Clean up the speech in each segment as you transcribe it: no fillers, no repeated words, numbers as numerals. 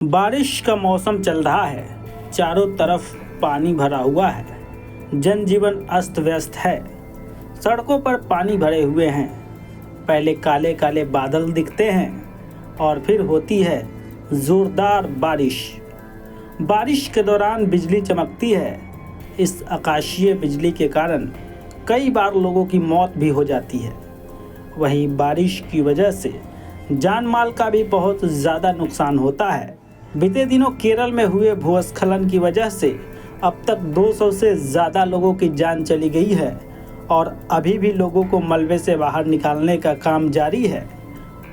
बारिश का मौसम चल रहा है। चारों तरफ पानी भरा हुआ है। जनजीवन अस्त व्यस्त है। सड़कों पर पानी भरे हुए हैं। पहले काले काले बादल दिखते हैं और फिर होती है जोरदार बारिश। बारिश के दौरान बिजली चमकती है। इस आकाशीय बिजली के कारण कई बार लोगों की मौत भी हो जाती है। वहीं बारिश की वजह से जान माल का भी बहुत ज़्यादा नुकसान होता है। बीते दिनों केरल में हुए भूस्खलन की वजह से अब तक 200 से ज़्यादा लोगों की जान चली गई है और अभी भी लोगों को मलबे से बाहर निकालने का काम जारी है।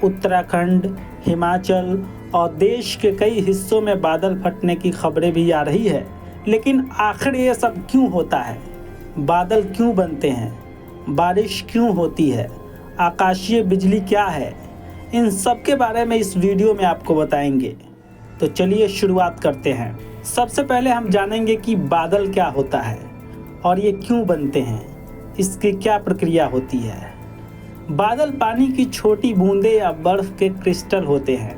उत्तराखंड, हिमाचल और देश के कई हिस्सों में बादल फटने की खबरें भी आ रही है। लेकिन आखिर ये सब क्यों होता है? बादल क्यों बनते हैं? बारिश क्यों होती है? आकाशीय बिजली क्या है? इन सब के बारे में इस वीडियो में आपको बताएंगे। तो चलिए शुरुआत करते हैं। सबसे पहले हम जानेंगे कि बादल क्या होता है और ये क्यों बनते हैं, इसकी क्या प्रक्रिया होती है। बादल पानी की छोटी बूंदें या बर्फ के क्रिस्टल होते हैं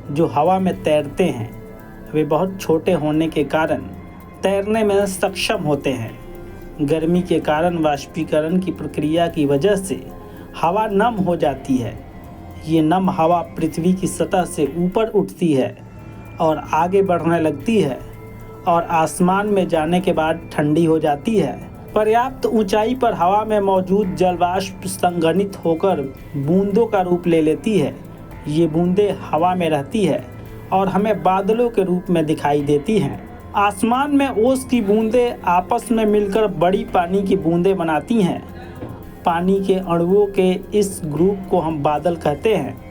जो हवा में तैरते हैं। वे बहुत छोटे होने के कारण तैरने में सक्षम होते हैं। गर्मी के कारण वाष्पीकरण की प्रक्रिया की वजह से हवा नम हो जाती है। ये नम हवा पृथ्वी की सतह से ऊपर उठती है और आगे बढ़ने लगती है और आसमान में जाने के बाद ठंडी हो जाती है। पर्याप्त ऊंचाई पर हवा में मौजूद जलवाष्प संघनित होकर बूंदों का रूप ले लेती है। ये बूंदें हवा में रहती है और हमें बादलों के रूप में दिखाई देती हैं। आसमान में ओस की बूंदें आपस में मिलकर बड़ी पानी की बूंदें बनाती हैं। पानी के अणुओं के इस ग्रुप को हम बादल कहते हैं।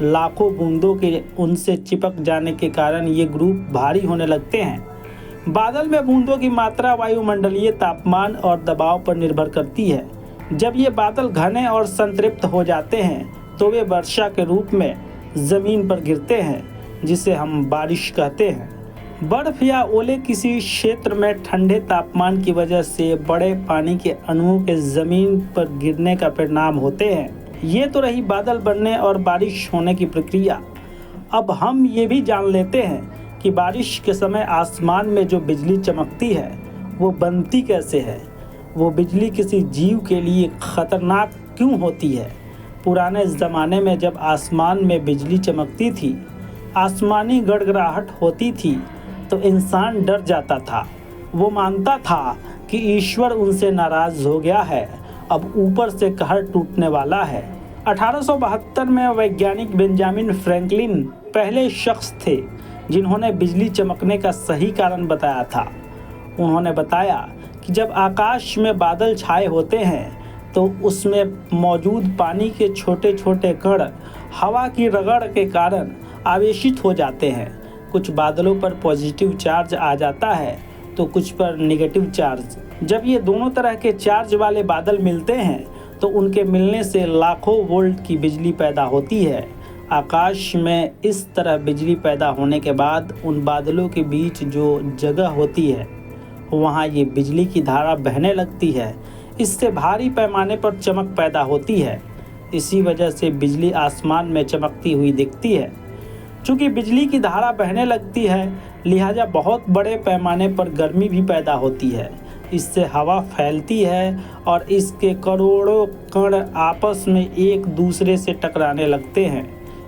लाखों बूंदों के उनसे चिपक जाने के कारण ये ग्रुप भारी होने लगते हैं। बादल में बूंदों की मात्रा वायुमंडलीय तापमान और दबाव पर निर्भर करती है। जब ये बादल घने और संतृप्त हो जाते हैं तो वे वर्षा के रूप में ज़मीन पर गिरते हैं, जिसे हम बारिश कहते हैं। बर्फ या ओले किसी क्षेत्र में ठंडे तापमान की वजह से बड़े पानी के अणुओं के ज़मीन पर गिरने का परिणाम होते हैं। ये तो रही बादल बनने और बारिश होने की प्रक्रिया। अब हम ये भी जान लेते हैं कि बारिश के समय आसमान में जो बिजली चमकती है वो बनती कैसे है। वो बिजली किसी जीव के लिए खतरनाक क्यों होती है? पुराने ज़माने में जब आसमान में बिजली चमकती थी, आसमानी गड़गड़ाहट होती थी तो इंसान डर जाता था। वो मानता था कि ईश्वर उनसे नाराज़ हो गया है, अब ऊपर से कहर टूटने वाला है। 1872 में वैज्ञानिक बेंजामिन फ्रैंकलिन पहले शख्स थे जिन्होंने बिजली चमकने का सही कारण बताया था। उन्होंने बताया कि जब आकाश में बादल छाए होते हैं तो उसमें मौजूद पानी के छोटे छोटे कण हवा की रगड़ के कारण आवेशित हो जाते हैं। कुछ बादलों पर पॉजिटिव चार्ज आ जाता है तो कुछ पर नेगेटिव चार्ज। जब ये दोनों तरह के चार्ज वाले बादल मिलते हैं तो उनके मिलने से लाखों वोल्ट की बिजली पैदा होती है। आकाश में इस तरह बिजली पैदा होने के बाद उन बादलों के बीच जो जगह होती है वहाँ ये बिजली की धारा बहने लगती है। इससे भारी पैमाने पर चमक पैदा होती है। इसी वजह से बिजली आसमान में चमकती हुई दिखती है। चूँकि बिजली की धारा बहने लगती है, लिहाजा बहुत बड़े पैमाने पर गर्मी भी पैदा होती है। इससे हवा फैलती है और इसके करोड़ों कण आपस में एक दूसरे से टकराने लगते हैं।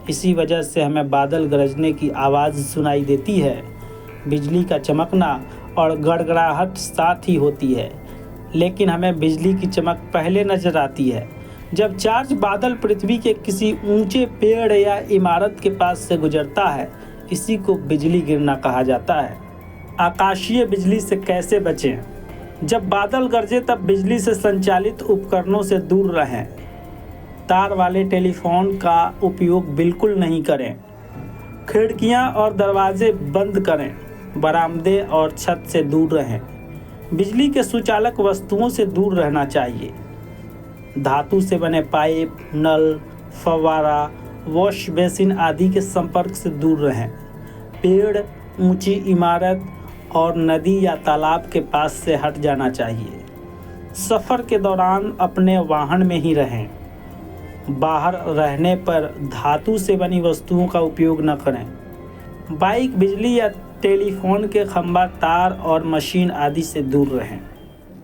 इसी वजह से हमें बादल गरजने की आवाज़ सुनाई देती है। बिजली का चमकना और गड़गड़ाहट साथ ही होती है, लेकिन हमें बिजली की चमक पहले नज़र आती है जब चार्ज बादल पृथ्वी के किसी ऊंचे पेड़ या इमारत के पास से गुजरता है। इसी को बिजली गिरना कहा जाता है। आकाशीय बिजली से कैसे बचें? जब बादल गरजे तब बिजली से संचालित उपकरणों से दूर रहें। तार वाले टेलीफोन का उपयोग बिल्कुल नहीं करें। खिड़कियां और दरवाजे बंद करें। बरामदे और छत से दूर रहें। बिजली के सुचालक वस्तुओं से दूर रहना चाहिए। धातु से बने पाइप, नल, फव्वारा, वॉश बेसिन आदि के संपर्क से दूर रहें। पेड़, ऊंची इमारत और नदी या तालाब के पास से हट जाना चाहिए। सफ़र के दौरान अपने वाहन में ही रहें। बाहर रहने पर धातु से बनी वस्तुओं का उपयोग न करें। बाइक बिजली या टेलीफोन के खंभा, तार और मशीन आदि से दूर रहें।